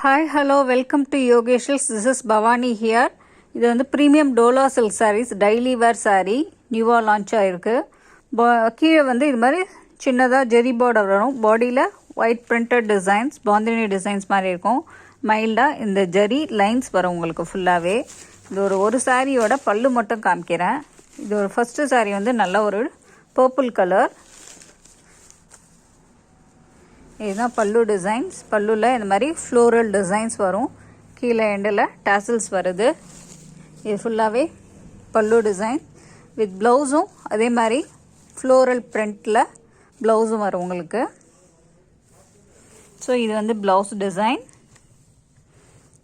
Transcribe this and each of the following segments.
Hi, hello, welcome to Yogeshals. This is Bhavani here. இது வந்து premium டோலா silk sarees daily wear saree நியூவாக launch ஆகிருக்கு. கீழே வந்து இது மாதிரி சின்னதாக ஜெரி பார்டர் வரும். பாடியில் white printed designs, bandhani designs மாதிரி இருக்கும். மைல்டாக இந்த ஜெரி லைன்ஸ் வரும் உங்களுக்கு ஃபுல்லாகவே. இது ஒரு சாரியோட பல்லு மட்டும் காமிக்கிறேன். இது ஒரு ஃபஸ்ட்டு சாரீ வந்து நல்ல ஒரு பர்பிள் கலர். இதுதான் பல்லு டிசைன்ஸ். பல்லுவில் இந்த மாதிரி ஃப்ளோரல் டிசைன்ஸ் வரும். கீழே எண்டில் டாசல்ஸ் வருது. இது ஃபுல்லாகவே பல்லு டிசைன் வித் ப்ளவுஸும் அதே மாதிரி ஃப்ளோரல் பிரிண்டில் ப்ளவுஸும் வரும் உங்களுக்கு. ஸோ இது வந்து ப்ளவுஸ் டிசைன்,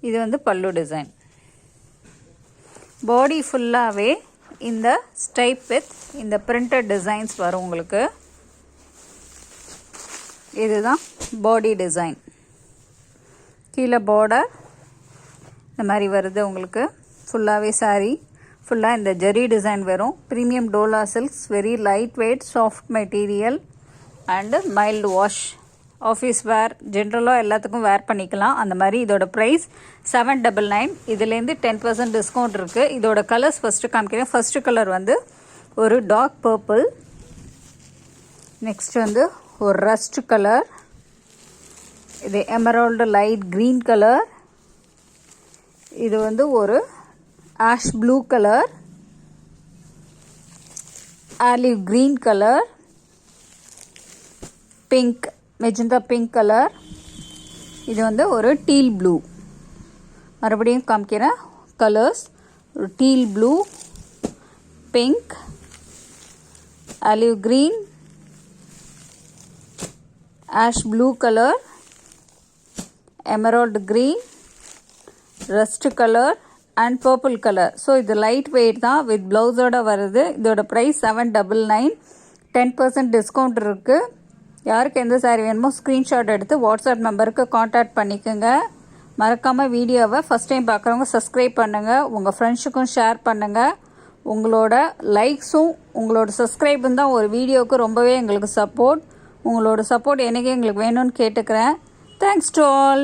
இது வந்து பல்லு டிசைன். பாடி ஃபுல்லாகவே இந்த ஸ்டைப் வித் இந்த பிரிண்டட் டிசைன்ஸ் வரும் உங்களுக்கு. இதுதான் பாடி டிசைன். கீழே பார்டர் இந்த மாதிரி வருது உங்களுக்கு. ஃபுல்லாகவே சாரீ ஃபுல்லாக இந்த ஜெரி டிசைன் வரும். Premium Dola silks, very light weight, soft material and mild wash. Office wear, ஜென்ரலாக எல்லாத்துக்கும் வேர் பண்ணிக்கலாம். அந்த மாதிரி இதோட ப்ரைஸ் 799. இதுலேருந்து 10% டிஸ்கவுண்ட் இருக்குது. இதோட கலர்ஸ் ஃபஸ்ட்டு காமிக்கிறேன். ஃபஸ்ட்டு கலர் வந்து ஒரு டார்க் பர்பிள், நெக்ஸ்ட் வந்து ஒரு ரஸ்ட் கலர், இது எமரால்டு லைட் க்ரீன் கலர், இது வந்து ஒரு ash blue colour, olive green colour, pink magenta pink colour, இது வந்து ஒரு டீல் ப்ளூ. மறுபடியும் காமிக்கிறேன் கலர்ஸ். ஒரு deal blue, pink, olive green, ash blue colour, Emerald green, rust colour and purple colour. So இது லைட் வெயிட் தான், with ப்ளவுஸோடு வருது. இதோட ப்ரைஸ் 799. 10% டிஸ்கவுண்ட் இருக்குது. யாருக்கு எந்த சாரீ வேணுமோ ஸ்க்ரீன்ஷாட் எடுத்து வாட்ஸ்அப் நம்பருக்கு காண்டாக்ட் பண்ணிக்கோங்க. மறக்காமல் வீடியோவை ஃபஸ்ட் டைம் பார்க்குறவங்க சப்ஸ்கிரைப் பண்ணுங்கள். உங்கள் ஃப்ரெண்ட்ஸுக்கும் ஷேர் பண்ணுங்கள். உங்களோட லைக்ஸும் உங்களோட சப்ஸ்கிரைபும் தான் ஒரு வீடியோவுக்கு ரொம்பவே எங்களுக்கு சப்போர்ட். உங்களோட சப்போர்ட் எனக்கே எங்களுக்கு வேணும்னு கேட்டுக்கிறேன். Thanks to all.